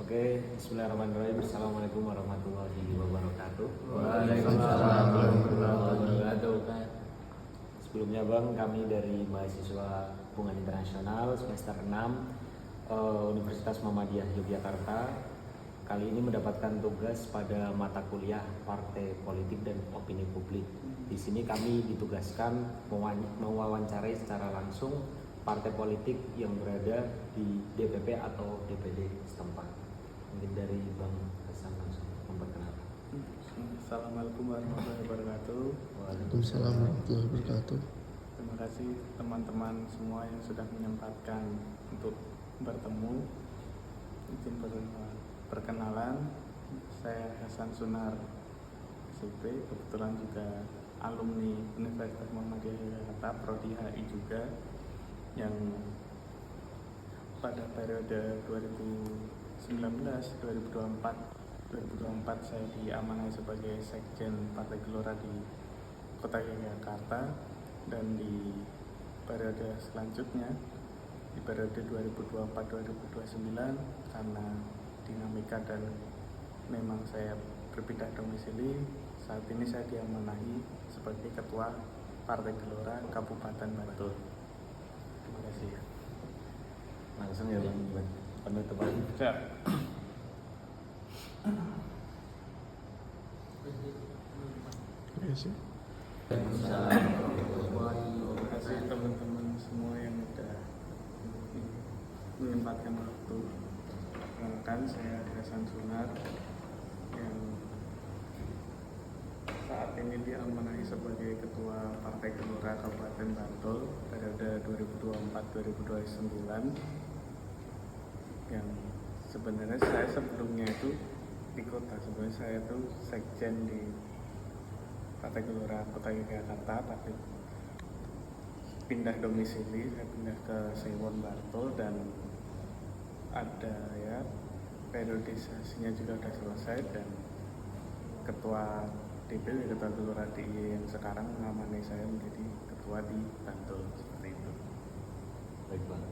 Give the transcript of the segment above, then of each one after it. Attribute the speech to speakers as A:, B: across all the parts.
A: Oke, bismillahirrahmanirrahim. Assalamualaikum warahmatullahi wabarakatuh.
B: Waalaikumsalam warahmatullahi wabarakatuh.
A: Sebelumnya Bang, kami dari mahasiswa Hubungan Internasional semester 6 Universitas Muhammadiyah Yogyakarta kali ini mendapatkan tugas pada mata kuliah Partai Politik dan Opini Publik. Di sini kami ditugaskan mewawancarai secara langsung partai politik yang berada di DPP atau DPD setempat. Mungkin dari Bang Hasan langsung memperkenalkan.
B: Assalamualaikum warahmatullahi wabarakatuh.
C: Waalaikumsalam warahmatullahi wabarakatuh.
B: Terima kasih teman-teman semua yang sudah menyempatkan untuk bertemu. Izin perkenalan, saya Hasan Sunar SIP, kebetulan juga alumni Universitas Muhammadiyah Yogyakarta, Prodi HI juga, yang pada periode 2019-2024 saya diamanai sebagai Sekjen Partai Gelora di Kota Yogyakarta, dan di periode selanjutnya di periode 2024-2029 karena dinamika dan memang saya berpindah domisili, saat ini saya diamanahi sebagai Ketua Partai Gelora Kabupaten Bantul. Terima kasih.
A: Langsung ya Bang, buat penutupan.
B: Siap.
C: Terima kasih.
B: Terima kasih teman-teman semua yang sudah menyempatkan waktu. Perkenalkan, saya Hasan Sunar yang saat ini diamanahi sebagai Ketua Partai Gelora Kabupaten Bantul periode 2024-2029, yang sebenarnya saya sebelumnya itu di kota, sebenarnya saya itu sekjen di Partai Gelora Kota Yogyakarta, tapi pindah domisili, saya pindah ke Sewon Bantul, dan ada ya periodisasinya juga sudah selesai, dan ketua DPW, Ketua Gelora DIY yang sekarang mengamani saya menjadi ketua di Bantul, seperti itu.
A: Baik Bang,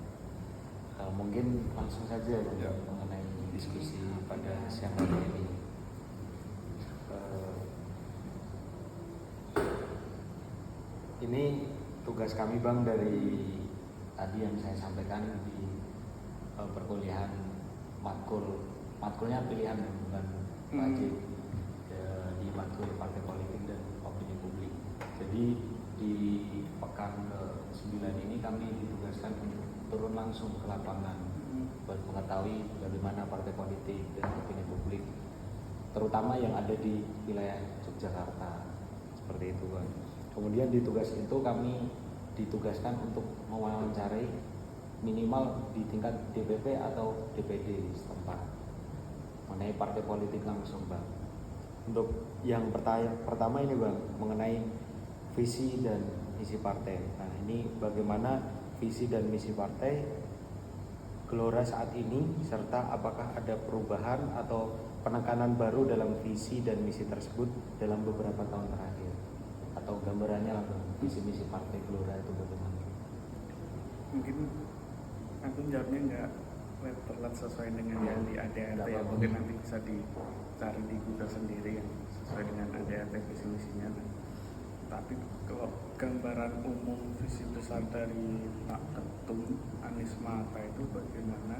A: mungkin langsung saja ya mengenai diskusi pada siang hari ini. Ini tugas kami Bang dari tadi yang saya sampaikan di perkuliahan matkulnya pilihan bukan wajib di matkul Partai Politik dan Opini Publik. Jadi di pekan ke-9 ini kami ditugaskan untuk turun langsung ke lapangan buat mengetahui bagaimana partai politik dan opini publik, terutama yang ada di wilayah Yogyakarta, seperti itu Bang. Kemudian di tugas itu kami ditugaskan untuk mewawancarai minimal di tingkat DPP atau DPD setempat mengenai partai politik langsung Bang. Untuk yang pertama ini Bang, mengenai visi dan misi partai. Nah ini bagaimana visi dan misi partai Gelora saat ini, serta apakah ada perubahan atau penekanan baru dalam visi dan misi tersebut dalam beberapa tahun terakhir, atau gambarannya lah Bang, visi misi partai Gelora itu bagaimana?
B: Mungkin aku jawabnya nggak telat sesuai dengan yang di ADART ya, mungkin nanti bisa dicari di Google sendiri yang sesuai dengan ADART visi misinya. Tapi kalau gambaran umum visi besar dari Pak Ketum Anies Mata itu bagaimana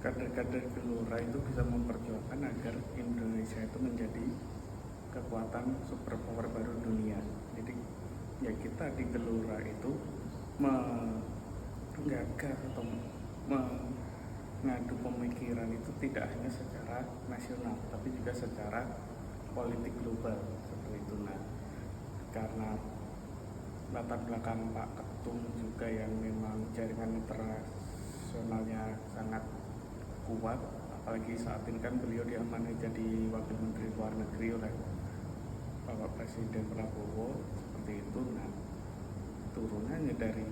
B: kader-kader Gelora itu bisa memperjuangkan agar Indonesia itu menjadi kekuatan superpower baru dunia. Jadi ya kita di Gelora itu menggagas atau mengadu pemikiran itu tidak hanya secara nasional tapi juga secara politik global, seperti itu. Nah, karena latar belakang Pak Ketum juga yang memang jaringan internasionalnya sangat kuat, apalagi saat ini kan beliau diamanai jadi Wakil Menteri Luar Negeri oleh Bapak Presiden Prabowo, seperti itu. Nah, turunannya dari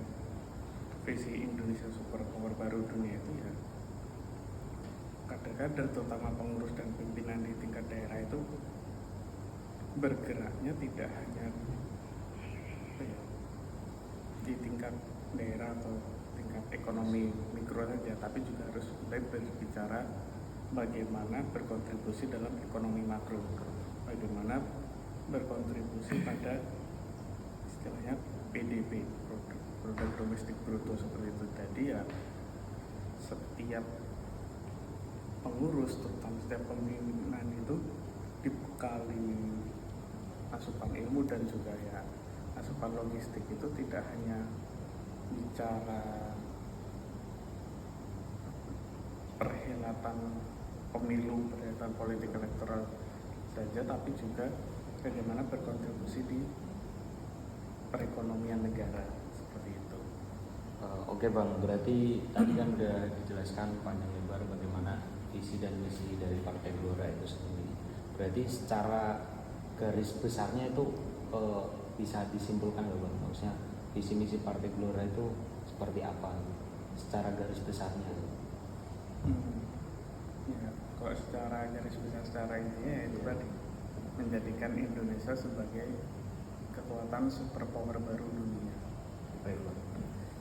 B: visi Indonesia Superpower Baru Dunia itu ya kader-kader, terutama pengurus dan pimpinan di tingkat daerah itu bergeraknya tidak hanya di tingkat daerah atau tingkat ekonomi mikro mikro saja, tapi juga harus mulai berbicara bagaimana berkontribusi dalam ekonomi makro, bagaimana berkontribusi pada istilahnya PDB, produk domestik bruto seperti itu. Tadi ya setiap pengurus, terutama setiap pemimpinan itu dibekali asupan ilmu dan juga ya asupan logistik. Itu tidak hanya bicara perhelatan pemilu, perhelatan politik elektoral saja, tapi juga bagaimana berkontribusi di perekonomian negara seperti itu.
A: Oke Bang, berarti tadi kan udah dijelaskan panjang lebar bagaimana visi dan misi dari Partai Gelora itu sendiri. Berarti secara garis besarnya itu bisa disimpulkan nggak Bang? Maksudnya visi misi Partai Gelora itu seperti apa? Secara garis besarnya?
B: Ya, kalau secara garis besar secara intinya ya itu tadi menjadikan Indonesia sebagai kekuatan superpower baru dunia.
A: Baik Bang.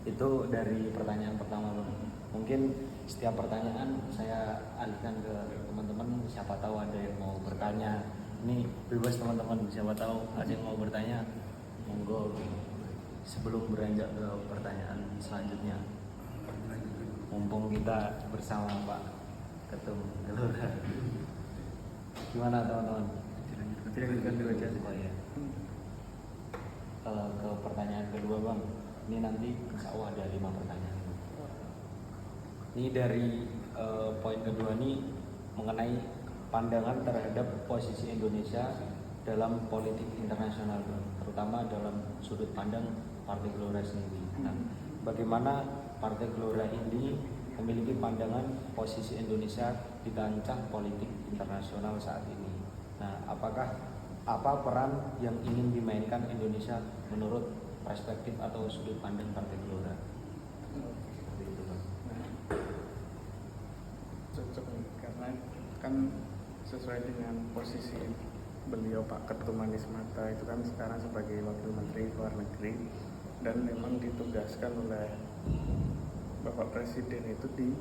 A: Itu dari pertanyaan pertama Bang. Mungkin setiap pertanyaan saya alihkan ke teman-teman, siapa tahu ada yang mau bertanya. Ini bebas teman-teman, siapa tahu ada yang mau bertanya, monggo. Sebelum beranjak ke pertanyaan selanjutnya, mumpung kita bersama Pak Ketum Gelora, gimana teman-teman? Dilanjutkan dulu aja. Oh ya. Ke pertanyaan kedua Bang, ini nanti insya Allah ada 5 pertanyaan. Ini dari poin kedua ini mengenai pandangan terhadap posisi Indonesia dalam politik internasional, terutama dalam sudut pandang Partai Gelora sendiri. Nah, bagaimana Partai Gelora ini memiliki pandangan posisi Indonesia di kancah politik internasional saat ini? Nah, apa peran yang ingin dimainkan Indonesia menurut perspektif atau sudut pandang Partai Gelora? Seperti itu Bang.
B: Cocok nih, karena kan sesuai dengan posisi beliau Pak Ketum Anies Mata itu kan sekarang sebagai Wakil Menteri Luar Negeri dan memang ditugaskan oleh Bapak Presiden itu di